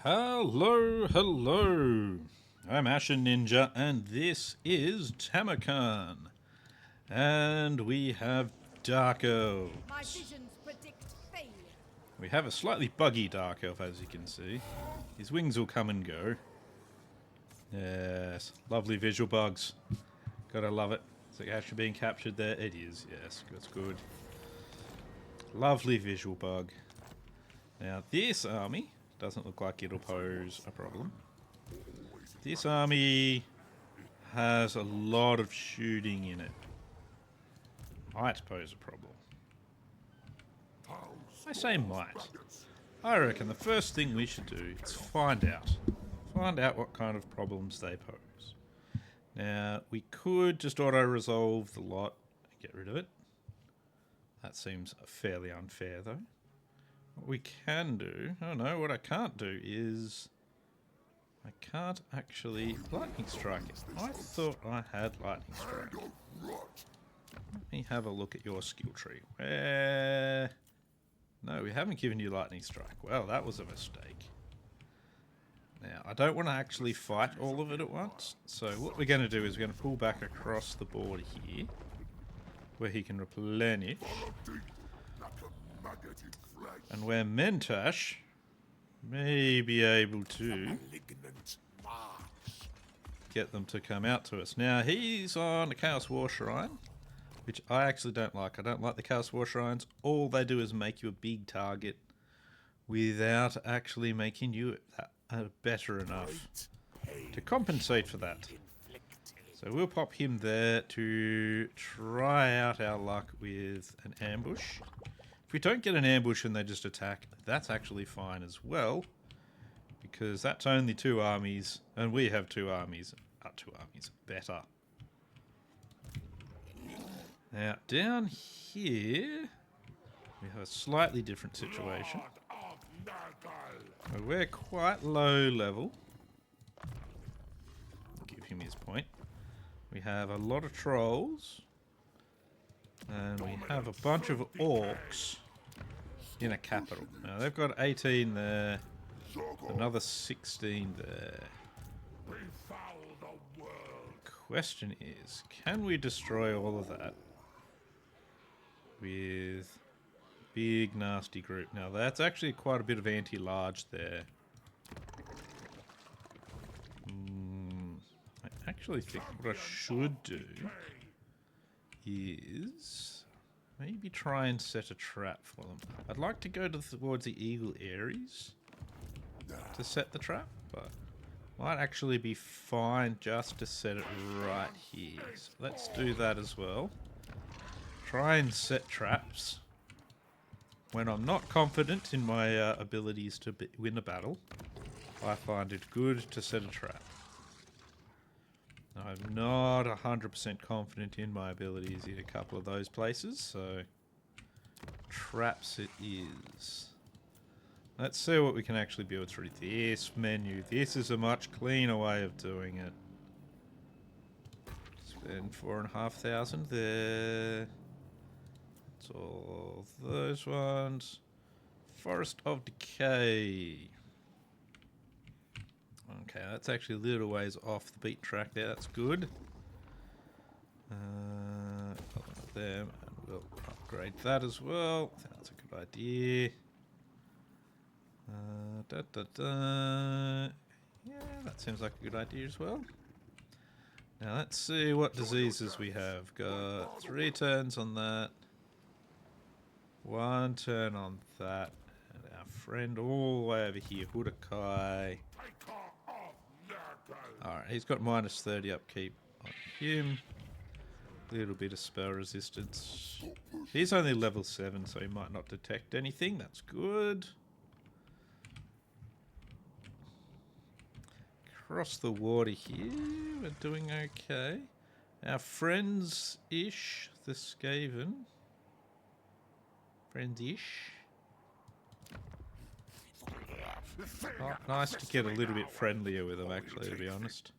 Hello, hello. I'm Ashen Ninja, and this is Tamurkhan. And we have Dark Elves. My visions predict failure. We have a slightly buggy Dark Elf, as you can see. His wings will come and go. Yes, lovely visual bugs. Gotta love it. Is it actually being captured there? It is, yes, that's good. Lovely visual bug. Now, this army doesn't look like it'll pose a problem. This army has a lot of shooting in it. Might pose a problem. I say might. I reckon the first thing we should do is find out. Find out what kind of problems they pose. Now, we could just auto-resolve the lot and get rid of it. That seems fairly unfair, though. What we can do... Oh no, what I can't do is... I can't actually lightning strike it. I thought I had lightning strike. Let me have a look at your skill tree. No, we haven't given you lightning strike. Well, that was a mistake. Now, I don't want to actually fight all of it at once. So what we're going to do is we're going to pull back across the board here, where he can replenish. And where Mentash may be able to get them to come out to us. Now, he's on a Chaos War Shrine, which I actually don't like. I don't like the Chaos War Shrines. All they do is make you a big target without actually making you better enough to compensate for that. So we'll pop him there to try out our luck with an ambush. If we don't get an ambush and they just attack, that's actually fine as well, because that's only two armies, and we have two armies. Two armies better. Now, down here, we have a slightly different situation. We're quite low level. Give him his point. We have a lot of trolls. And we have a bunch of orcs in a capital. Now, they've got 18 there. Another 16 there. Question is, can we destroy all of that with big nasty group? Now that's actually quite a bit of anti-large there. I actually think what I should do is maybe try and set a trap for them. I'd like to go towards the Eagle Aries to set the trap, but might actually be fine just to set it right here. So let's do that as well. Try and set traps when I'm not confident in my abilities to win a battle. I find it good to set a trap. I'm not 100% confident in my abilities in a couple of those places, so traps it is. Let's see what we can actually build through this menu. This is a much cleaner way of doing it. Spend 4,500 there. That's all those ones. Forest of Decay. Okay, that's actually a little ways off the beat track there. That's good. Them, and we'll upgrade that as well. That's a good idea. Yeah, that seems like a good idea as well. Now let's see what diseases we have. Got 3 turns on that. 1 turn on that. And our friend all the way over here, Hudakai. Alright, he's got minus 30 upkeep on him. Little bit of spell resistance. He's only level 7, so he might not detect anything. That's good. Across the water here, we're doing okay. Our friends-ish, the Skaven. Friends-ish. Oh, nice to get a little bit friendlier with them, actually, to be honest.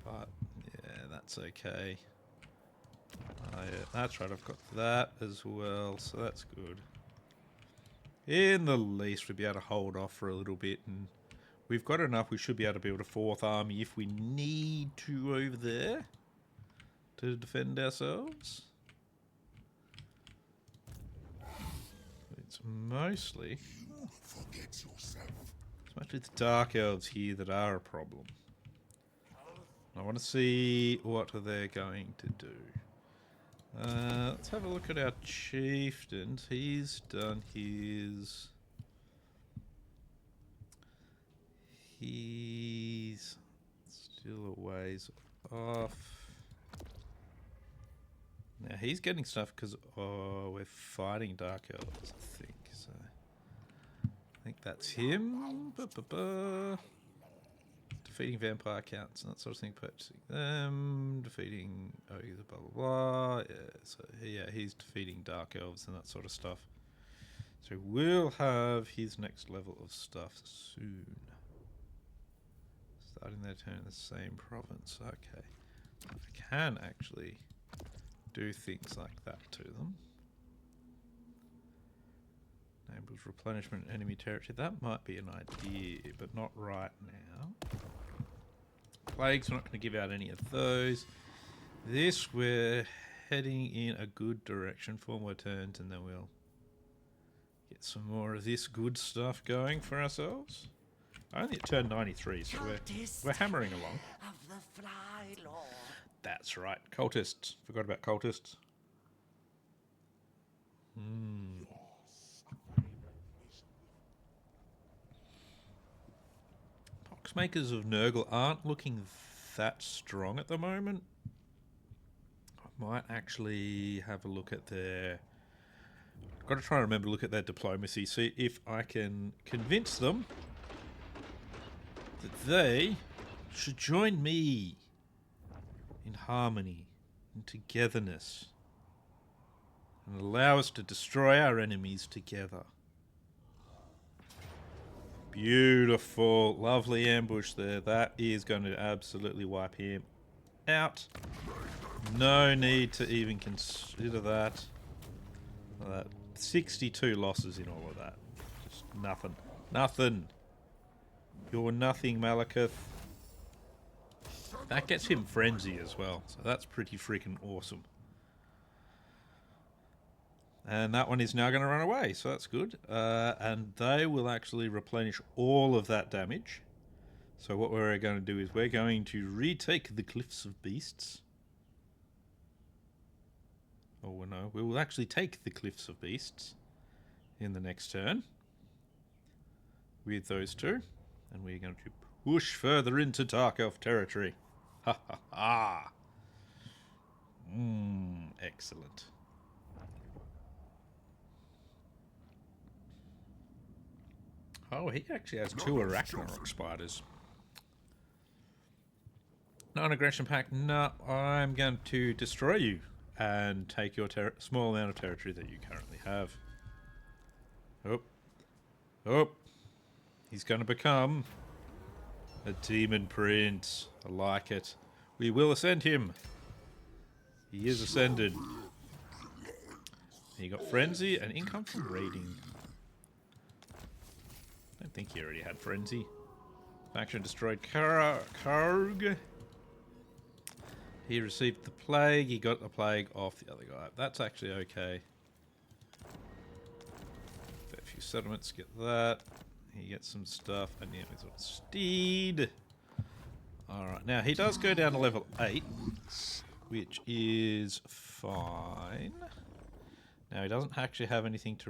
But, yeah, that's okay. Oh, yeah, that's right, I've got that as well, so that's good. in the least, we'd be able to hold off for a little bit, and we've got enough. We should be able to build a fourth army if we need to over there to defend ourselves. It's mostly the Dark Elves here that are a problem. I want to see what they're going to do. Let's have a look at our chieftains. He's done his... He's still a ways off. Now he's getting stuff because we're fighting Dark Elves, I think. So I think that's him. Defeating vampire counts and that sort of thing. Purchasing them, defeating ogres, blah blah blah. Yeah, so yeah, he's defeating Dark Elves and that sort of stuff. So we'll have his next level of stuff soon. Starting their turn in the same province. Okay, I can actually do things like that to them. Enables replenishment enemy territory. That might be an idea, but not right now. Plagues, we're not going to give out any of those. This, we're heading in a good direction. 4 more turns and then we'll get some more of this good stuff going for ourselves. Only at turn 93, so we're hammering along. Of the Fly Lord. That's right, cultists. Forgot about cultists. Poxmakers of Nurgle aren't looking that strong at the moment. I might actually have a look at their... I've got to try and remember to look at their diplomacy, see if I can convince them that they should join me in harmony and togetherness and allow us to destroy our enemies together. Beautiful, lovely ambush there. That is going to absolutely wipe him out. No need to even consider that. 62 losses in all of that. Just nothing. Nothing. You're nothing, Malekith. That gets him frenzy as well, so that's pretty freaking awesome. And that one is now going to run away, so that's good. And they will actually replenish all of that damage. So what we're going to do is we're going to retake the Cliffs of Beasts. Oh no, we will actually take the Cliffs of Beasts in the next turn with those two. And we're going to push further into Dark Elf territory. Ha ha ha! Excellent. Oh, he actually has 2 Arachnarok spiders. Non-aggression pact. No, I'm going to destroy you and take your small amount of territory that you currently have. Oh. Oh. He's going to become a demon prince. I like it. We will ascend him. He is ascended. He got frenzy and income from raiding. I don't think he already had frenzy. Faction destroyed Karg. He received the plague. He got the plague off the other guy. That's actually okay. A few settlements get that. He gets some stuff, and yeah, he's got a steed. Alright, now he does go down to level 8, which is fine. Now he doesn't actually have anything to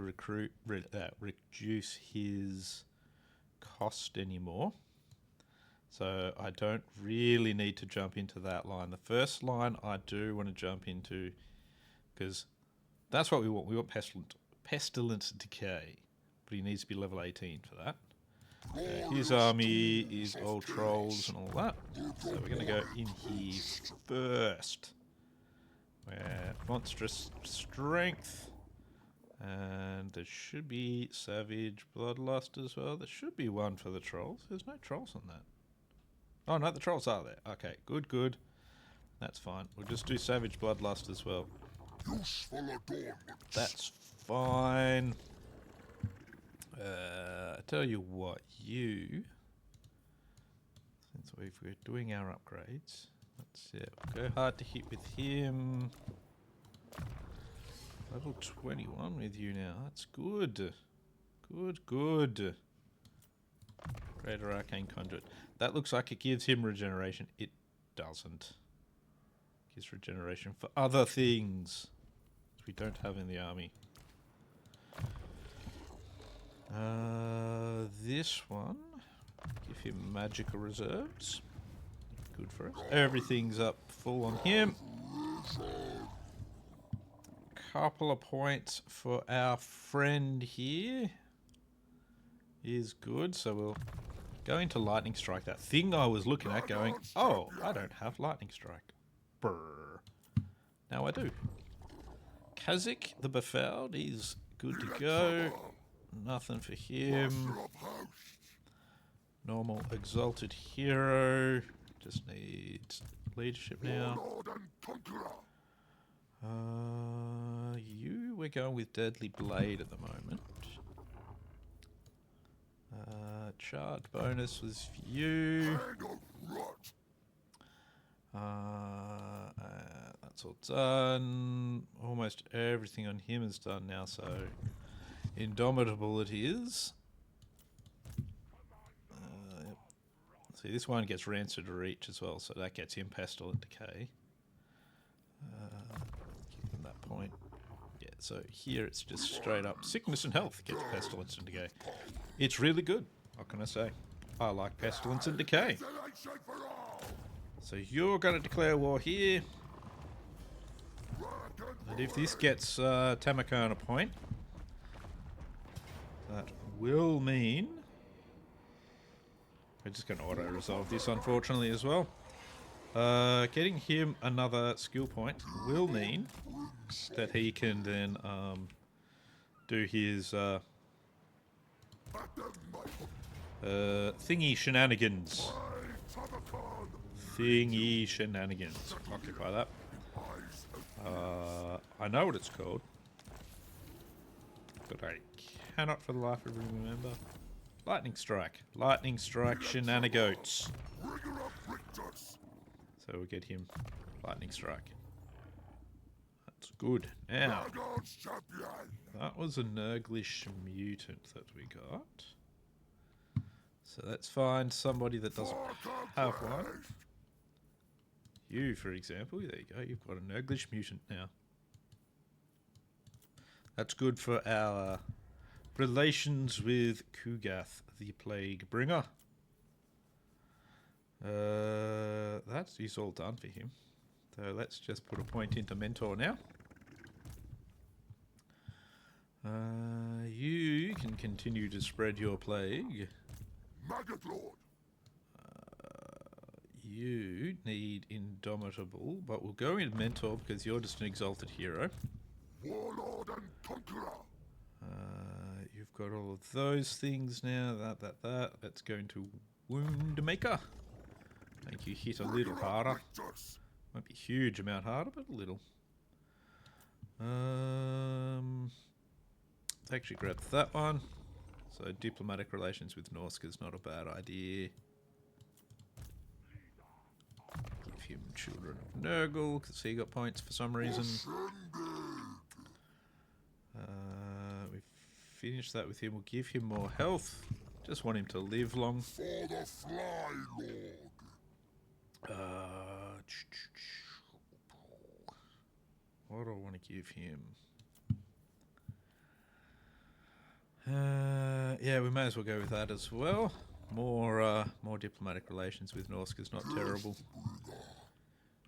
reduce his cost anymore. So I don't really need to jump into that line. The first line I do want to jump into, because that's what we want. We want pestilent decay. But he needs to be level 18 for that. His army is all trolls and all that. So we're going to go in here first. We're monstrous strength. And there should be savage bloodlust as well. There should be one for the trolls. There's no trolls on that. Oh no, the trolls are there. Okay, good, good. That's fine. We'll just do savage bloodlust as well. That's fine. I tell you what, you... Since we're doing our upgrades, we'll go hard to hit with him. Level 21 with you now. That's good. Good. Greater Arcane Conduit. That looks like it gives him regeneration. It doesn't. It gives regeneration for other things we don't have in the army. This one, give him magical reserves. Good for us. Everything's up full on him. Couple of points for our friend here is good. So we'll go into Lightning Strike. That thing I was looking at going, oh, I don't have Lightning Strike. Brr. Now I do. Kazik the Befouled is good to go. Nothing for him. Normal Exalted Hero. Just needs leadership now. We're going with Deadly Blade at the moment. Charge bonus was for you. That's all done. Almost everything on him is done now, so Indomitable it is. Yep. See, this one gets Rancid Reach as well, so that gets him Pestilent Decay. Give him that point. Yeah, so here it's just straight up Sickness and Health gets Pestilence and Decay. It's really good. What can I say? I like Pestilence and Decay. So you're going to declare war here. And if this gets Tamurkhan a point, that will mean we're just going to auto-resolve this, unfortunately, as well. Getting him another skill point will mean that he can then do his thingy shenanigans. Occupy that. I know what it's called, but I cannot for the life of me remember. Lightning Strike. Lightning Strike shenanigans. So we'll get him Lightning Strike. That's good. Now, that was a Nurglish mutant that we got. So let's find somebody that doesn't have one. You, for example. There you go. You've got a Nurglish mutant now. That's good for our relations with Kugath, the Plague Bringer. That is all done for him. So let's just put a point into Mentor now. You can continue to spread your plague. Maggot Lord. You need Indomitable, but we'll go in Mentor because you're just an Exalted Hero. Warlord and Conqueror. You've got all of those things now. That. That's going to Wound Maker. Make you hit a little harder. Won't be a huge amount harder, but a little. Let's actually grab that one. So diplomatic relations with Norska's not a bad idea. Give him Children of Nurgle, because he got points for some reason. We've finished that with him. We'll give him more health. Just want him to live long. For the Fly Lord. What do I want to give him? Yeah, we may as well go with that as well. More diplomatic relations with Norska's not terrible.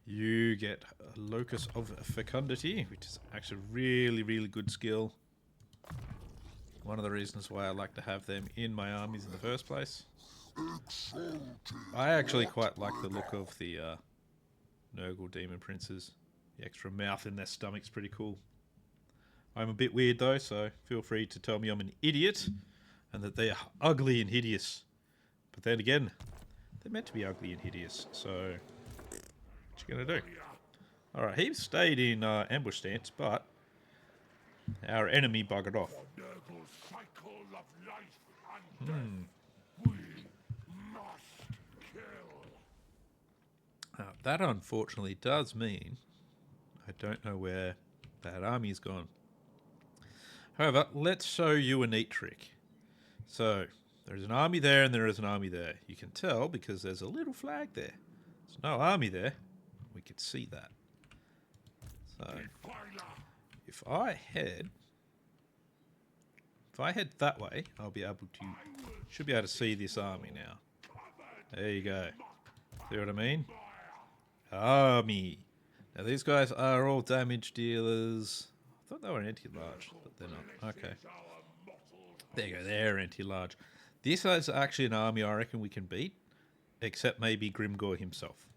You get Locus of Fecundity, which is actually a really, really good skill. One of the reasons why I like to have them in my armies in the first place. I actually quite like the look of the Nurgle Demon Princes. The extra mouth in their stomach's pretty cool. I'm a bit weird though, so feel free to tell me I'm an idiot and that they are ugly and hideous. But then again, they're meant to be ugly and hideous, so what you gonna do? Alright, he stayed in ambush stance, but our enemy buggered off. Nurgle cycle of life That unfortunately does mean I don't know where that army's gone. However, let's show you a neat trick. So, there's an army there and there is an army there. You can tell because there's a little flag there. There's no army there. We can see that. So, if I head that way, I'll be able to, should be able to see this army now. There you go. See what I mean? Army. Now these guys are all damage dealers. I thought they were anti-large, but they're not. Okay. There you go, they're anti-large. This is actually an army I reckon we can beat, except maybe Grimgor himself.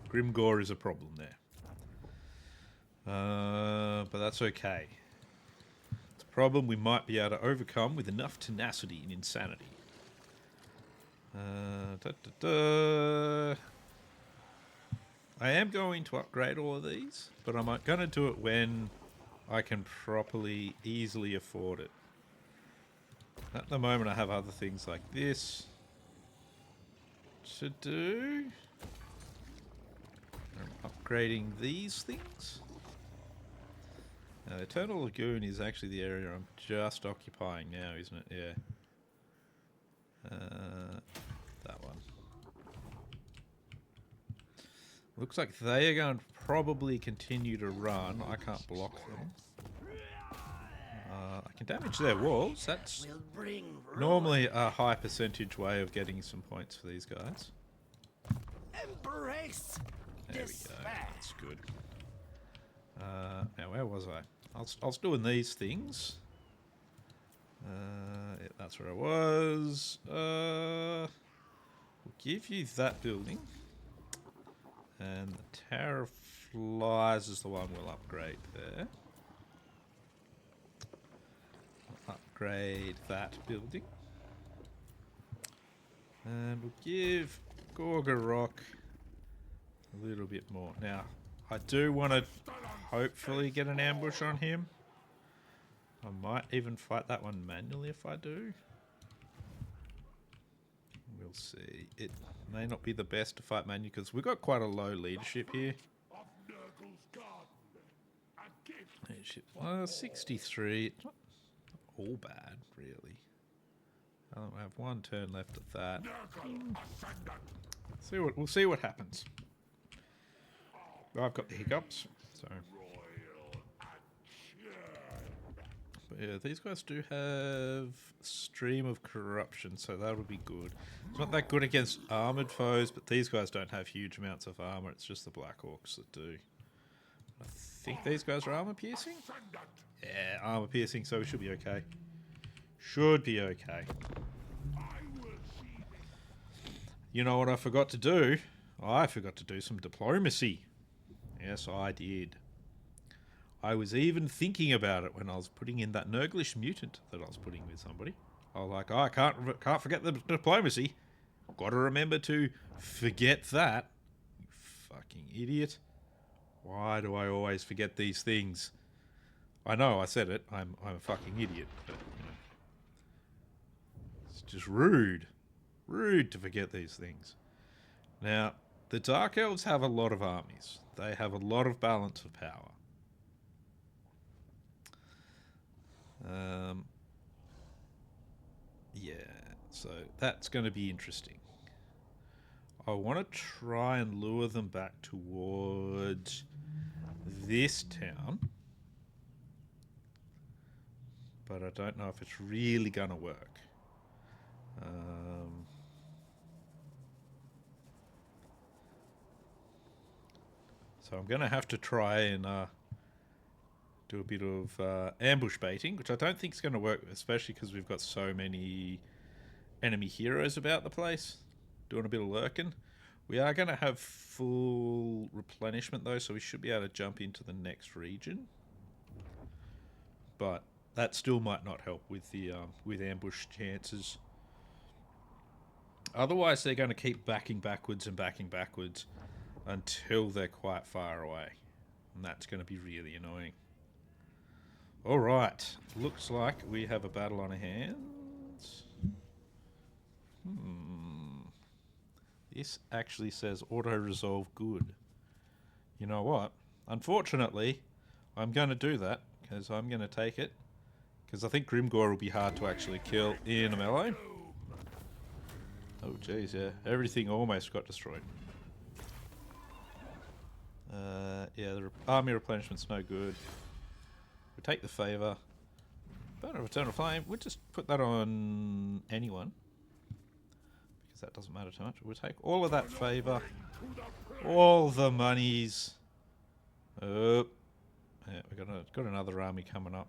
Grimgor is a problem there. But that's okay. It's a problem we might be able to overcome with enough tenacity and insanity. I am going to upgrade all of these, but I'm going to do it when I can properly, easily afford it. At the moment I have other things like this to do. I'm upgrading these things. Now, the Eternal Lagoon is actually the area I'm just occupying now, isn't it? Yeah. That one. Looks like they are going to probably continue to run. I can't block them. I can damage their walls. That's normally a high percentage way of getting some points for these guys. Embrace there we go. That's good. Now, where was I? I was doing these things. Yeah, that's where I was. We'll give you that building. And the Tower of Flies is the one we'll upgrade there. We'll upgrade that building. And we'll give Gorgorok a little bit more. Now, I do want to hopefully get an ambush on him. I might even fight that one manually if I do. We'll see. It may not be the best to fight manually because we've got quite a low leadership here. Leadership 63. It's not all bad, really. I have one turn left of that. We'll see what happens. I've got the hiccups, so. But yeah, these guys do have Stream of Corruption, so that would be good. It's not that good against armored foes, but these guys don't have huge amounts of armor. It's just the Black Orcs that do. I think these guys are armor piercing? Yeah, armor piercing, so we should be okay. Should be okay. You know what I forgot to do? I forgot to do some diplomacy. Yes, I did. I was even thinking about it when I was putting in that Nurglish mutant that I was putting with somebody. I was like, oh, I can't forget the diplomacy. Got to remember to forget that. You fucking idiot. Why do I always forget these things? I know I said it. I'm a fucking idiot. But, you know, it's just rude. Rude to forget these things. Now, the Dark Elves have a lot of armies. They have a lot of balance of power. Yeah, so that's going to be interesting. I want to try and lure them back towards this town. But I don't know if it's really going to work. So I'm going to have to try and do a bit of ambush baiting, which I don't think is going to work, especially because we've got so many enemy heroes about the place, doing a bit of lurking. We are going to have full replenishment though, so we should be able to jump into the next region. But that still might not help with the with ambush chances. Otherwise, they're going to keep backing backwards until they're quite far away, and that's going to be really annoying. All right, looks like we have a battle on our hands. this actually says auto-resolve good. You know what? Unfortunately, I'm going to do that, because I'm going to take it. Because I think Grimgore will be hard to actually kill in a melee. Oh jeez, yeah. Everything almost got destroyed. Yeah, the army replenishment's no good. We take the favour. Burner of Eternal Flame, we'll just put that on anyone. Because that doesn't matter too much. We'll take all of that favour. All the monies. Oh. Yeah, we got another army coming up.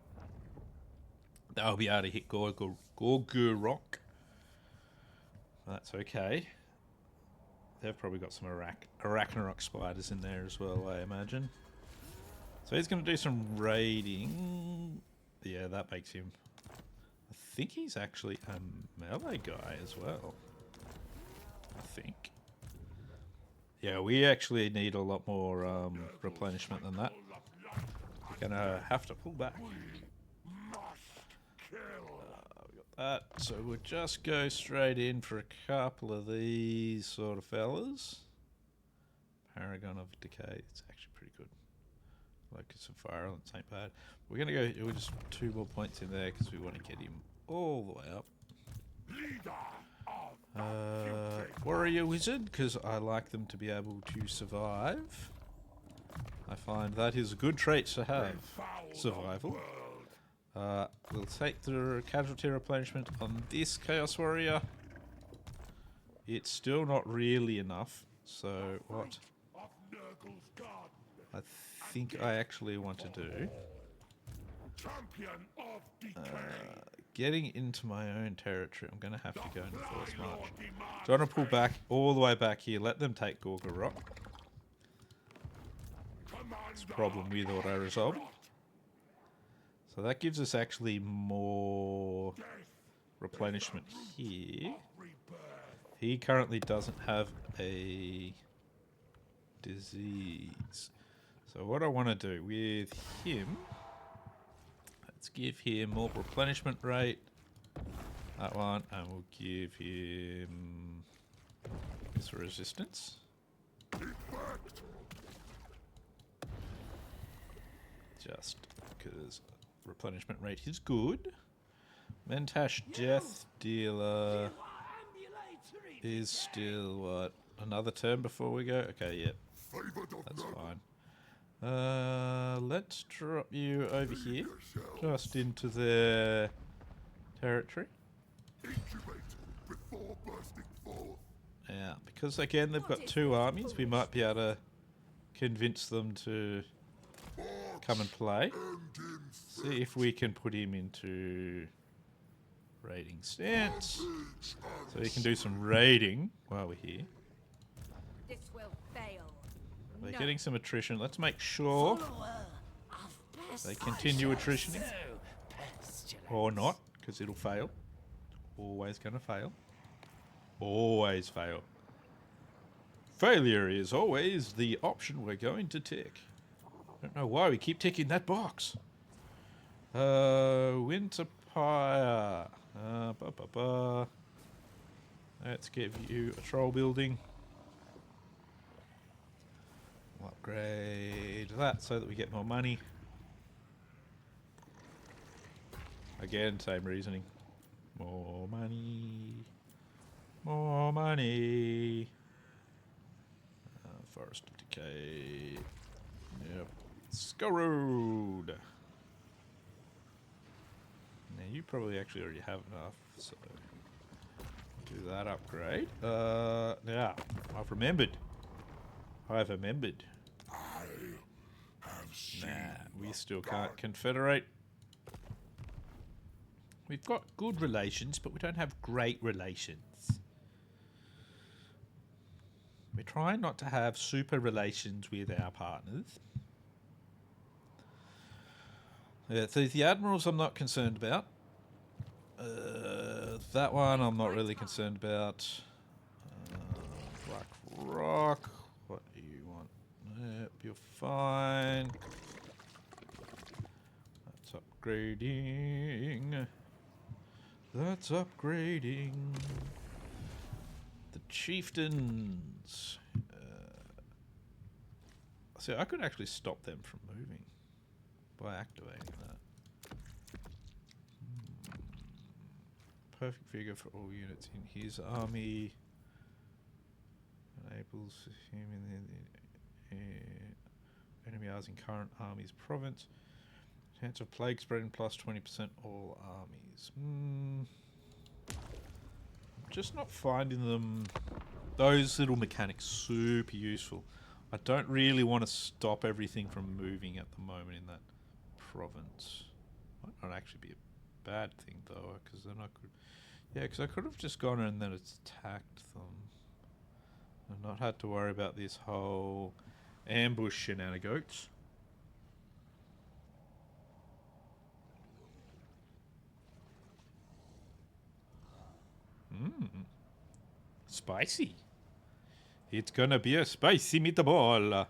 They'll be able to hit Gorgurok. That's okay. They've probably got some Arachnarok spiders in there as well, I imagine. So he's going to do some raiding. Yeah, that makes him... I think he's actually a melee guy as well. I think. Yeah, we actually need a lot more replenishment than that. We're going to have to pull back. We got that. So we'll just go straight in for a couple of these sort of fellas. Paragon of Decay. It's actually pretty good. Locus of Fire Islands ain't bad. We're going to go... We'll just 2 more points in there because we want to get him all the way up. Warrior Wizard, because I like them to be able to survive. I find that is a good trait to have. Survival. We'll take the casualty replenishment on this Chaos Warrior. It's still not really enough. So what I think I actually want to do... getting into my own territory, I'm going to have to go into Force March. So I'm going to pull back all the way back here. Let them take Gorgurok. It's a problem with auto-resolve. So that gives us actually more replenishment here. He currently doesn't have a disease. So what I want to do with him... Let's give him more replenishment rate. That one, and we'll give him this resistance. Just because replenishment rate is good. Mentash Death Dealer is still what? Another turn before we go? Okay, yep. That's fine. Let's drop you over here, just into their territory. Yeah, because again they've got 2 armies, we might be able to convince them to come and play. See if we can put him into raiding stance, so he can do some raiding while we're here. This will fail. They're getting some attrition. Let's make sure they continue attritioning. Or not, because it'll fail. Always going to fail. Always fail. Failure is always the option we're going to tick. Don't know why we keep ticking that box. Winterpire. Let's give you a troll building. We'll upgrade that so that we get more money. Again, same reasoning. More money. More money. Forest of Decay. Yep. Scorroad. Now you probably actually already have enough, so do that upgrade. Yeah, I've remembered. I've remembered. Nah, we still can't confederate. We've got good relations, but we don't have great relations. We're trying not to have super relations with our partners. Yeah, so the admirals I'm not concerned about. That one I'm not really concerned about. Black Rock. What do you want? Yep, you're fine. That's upgrading. That's upgrading. The chieftains. So I could actually stop them from moving by activating that. Perfect figure for all units in his army. Enables him in the enemy armies in current army's province. Chance of plague spreading plus 20% all armies. Just not finding them, those little mechanics, super useful. I don't really want to stop everything from moving at the moment in that province. Might not actually be a bad thing though, because then I could, yeah, because I could have just gone and then attacked them and not had to worry about this whole ambush shenanigans. Spicy. It's gonna be a spicy meatball.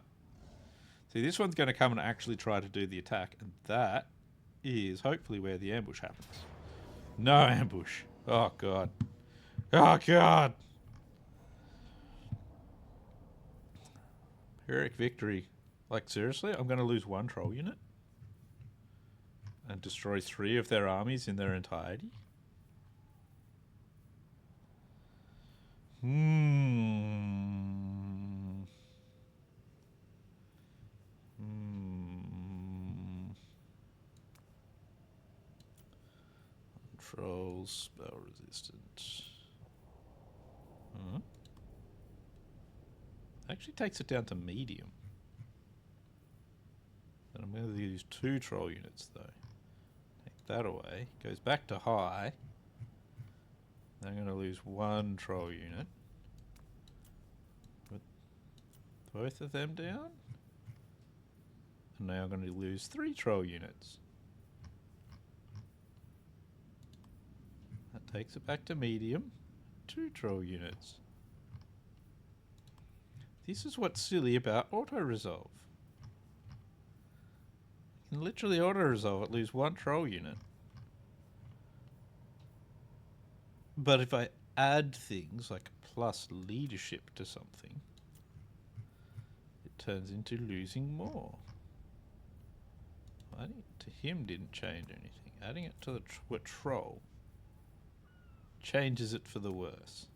See, this one's gonna come and actually try to do the attack, and that is hopefully where the ambush happens. No ambush. Oh god. Oh god. Pyrrhic victory. Like seriously, I'm gonna lose one troll unit and destroy 3 of their armies in their entirety. Trolls, spell resistant. Actually takes it down to medium. Then I'm going to use 2 troll units though. Take that away. Goes back to high. Then I'm going to lose 1 troll unit. Put both of them down. And now I'm going to lose 3 troll units. That takes it back to medium. 2 troll units. This is what's silly about auto-resolve. You can literally auto-resolve it, lose 1 troll unit. But if I add things like plus leadership to something, it turns into losing more. Adding it to him didn't change anything. Adding it to the troll changes it for the worse.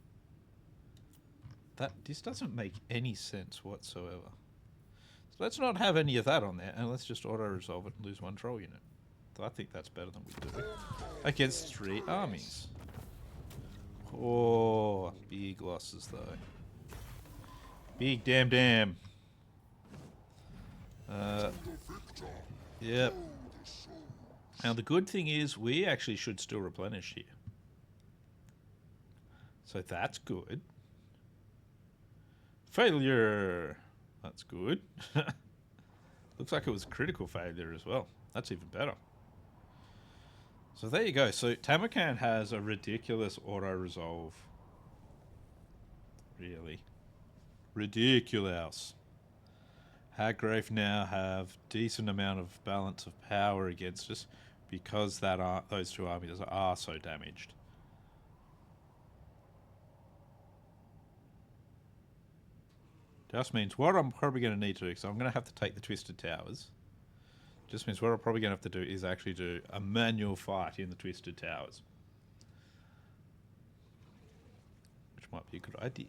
This doesn't make any sense whatsoever. So let's not have any of that on there, and let's just auto-resolve it and lose 1 troll unit. So I think that's better than we do against 3 armies. Oh, big losses though. Big damn. Yep. Now the good thing is we actually should still replenish here. So that's good. Failure. That's good. Looks like it was critical failure as well. That's even better. So there you go. So Tamurkhan has a ridiculous auto-resolve. Really. Ridiculous. Haggrave now have decent amount of balance of power against us because those 2 armies are so damaged. Just means what I'm probably going to need to do, because I'm going to have to take the Twisted Towers. Just means what I'm probably going to have to do is actually do a manual fight in the Twisted Towers. Which might be a good idea.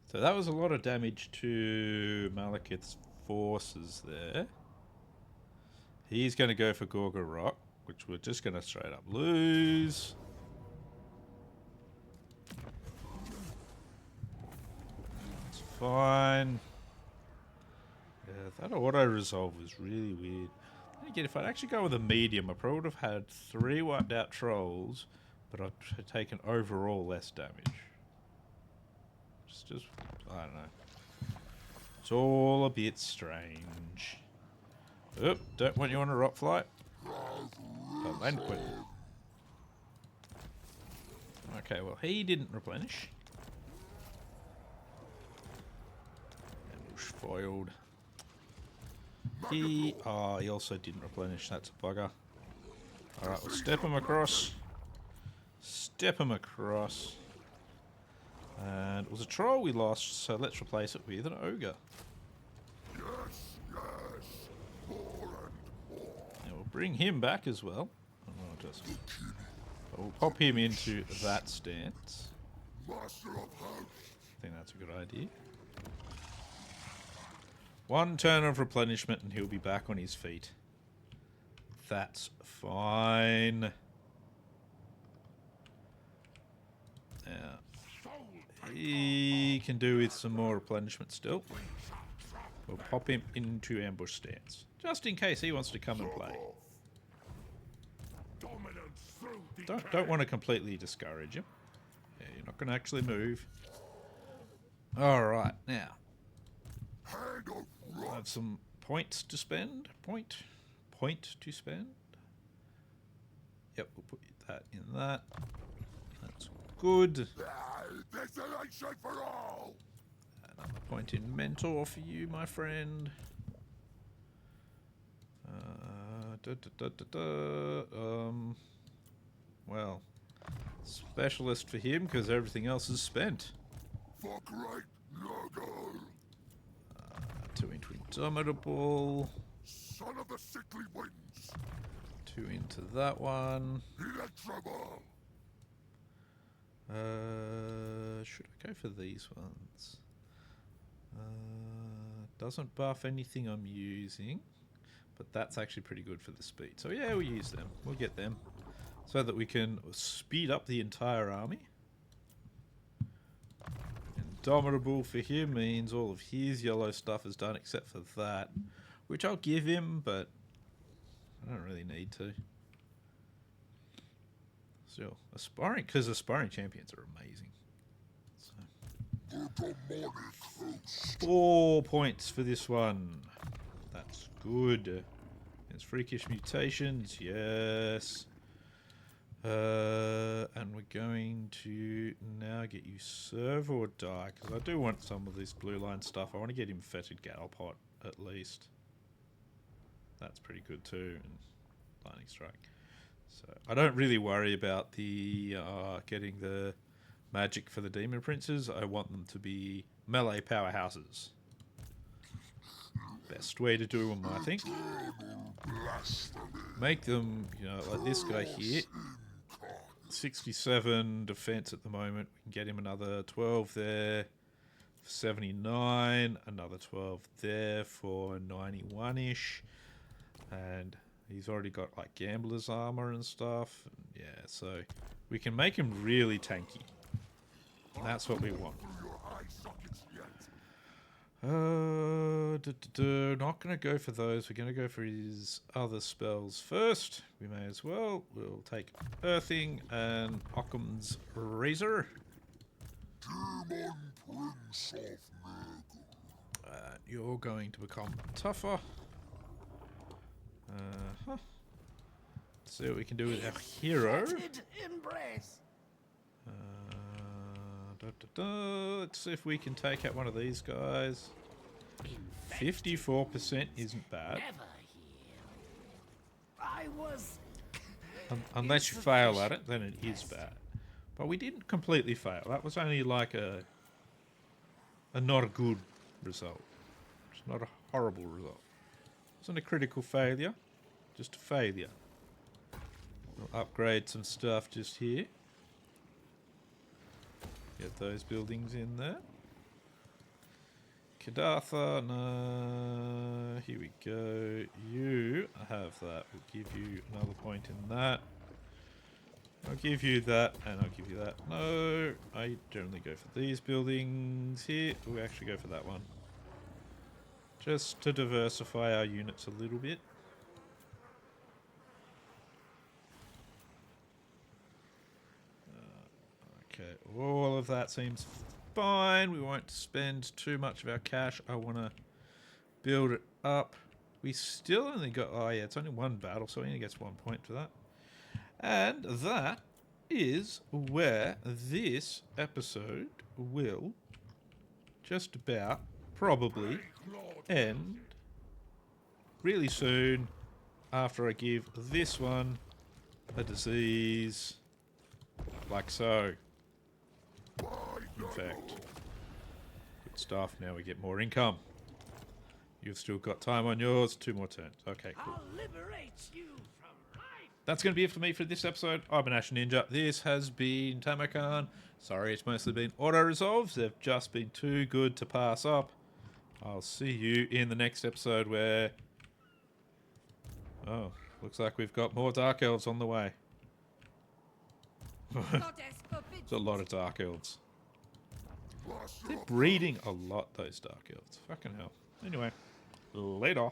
So that was a lot of damage to Malekith's forces there. He's going to go for Gorga Rock, which we're just going to straight up lose. It's fine. Yeah, that auto-resolve was really weird. Again, if I'd actually go with a medium, I probably would have had 3 wiped out trolls, but I'd have taken overall less damage. Just, I don't know. It's all a bit strange. Oop, don't want you on a rock flight. Delinquent. Okay, well, he didn't replenish. Ambush foiled. He also didn't replenish. That's a bugger. Alright, we'll step him across. step him across. And it was a troll we lost, so let's replace it with an ogre. Yes, yes. More and more. And we'll bring him back as well. And we'll pop him into that stance. Master of house. I think that's a good idea. One turn of replenishment and he'll be back on his feet. That's fine. Now, he can do with some more replenishment still. We'll pop him into ambush stance. Just in case he wants to come and play. Dominance through the Don't want to completely discourage him. Yeah, you're not going to actually move. Alright, now. hand of I rot. have some points to spend. Point to spend. Yep, we'll put that in that. That's good. Desolation for all. Another point in mentor for you, my friend. Well, specialist for him because everything else is spent. For great Nurgle. 2 into indomitable. Son of the sickly winds. 2 into that one. Electrable. Should I go for these ones? Doesn't buff anything I'm using, but that's actually pretty good for the speed. So yeah, we'll use them. We'll get them so that we can speed up the entire army. Indomitable for him means all of his yellow stuff is done except for that, which I'll give him, but I don't really need to. Still, aspiring, because aspiring champions are amazing. So, The demonic host. 4 points for this one. That's good. There's freakish mutations, yes. And we're going to now get you serve or die, because I do want some of this blue line stuff. I want to get him fetid Galpot at least. That's pretty good too. And lightning strike. So I don't really worry about the getting the magic for the demon princes. I want them to be melee powerhouses. Best way to do them, I think. Make them, you know, like this guy here. 67 defense at the moment. We can get him another 12 there for 79. Another 12 there for 91-ish. And he's already got like gambler's armor and stuff. Yeah, so we can make him really tanky. And that's what we want. Your eye sockets yet. Not going to go for those. We're going to go for his other spells first. We may as well. We'll take Earthing and Occam's Razor. Demon Prince of Nurgle. You're going to become tougher. See what we can do with our hero. Embrace. Let's see if we can take out one of these guys. 54% isn't bad. Never heal. I was. Unless you fail at it, then it is bad. But we didn't completely fail. That was only like a not a good result. It's not a horrible result. It wasn't a critical failure, just a failure. We'll upgrade some stuff just here. Get those buildings in there. Kadatha, no. Here we go. You have that. We'll give you another point in that. I'll give you that, and I'll give you that. No, I generally go for these buildings here. We'll actually go for that one. Just to diversify our units a little bit. Okay, all of that seems fine. We won't spend too much of our cash. I want to build it up. We still only got... Oh, yeah, it's only one battle, so he only gets 1 point for that. And that is where this episode will just about probably end really soon after I give this one a disease Like so. Perfect. Good stuff. Now we get more income. You've still got time on yours. 2 more turns. Okay, cool. I'll liberate you from life. That's going to be it for me for this episode. I've been Ash Ninja. This has been Tamurkhan. Sorry, it's mostly been auto-resolves. They've just been too good to pass up. I'll see you in the next episode where... Oh, looks like we've got more Dark Elves on the way. Goddess forbids There's a lot of Dark Elves. They're breeding a lot, those Dark Elves. Fucking hell. Anyway, later.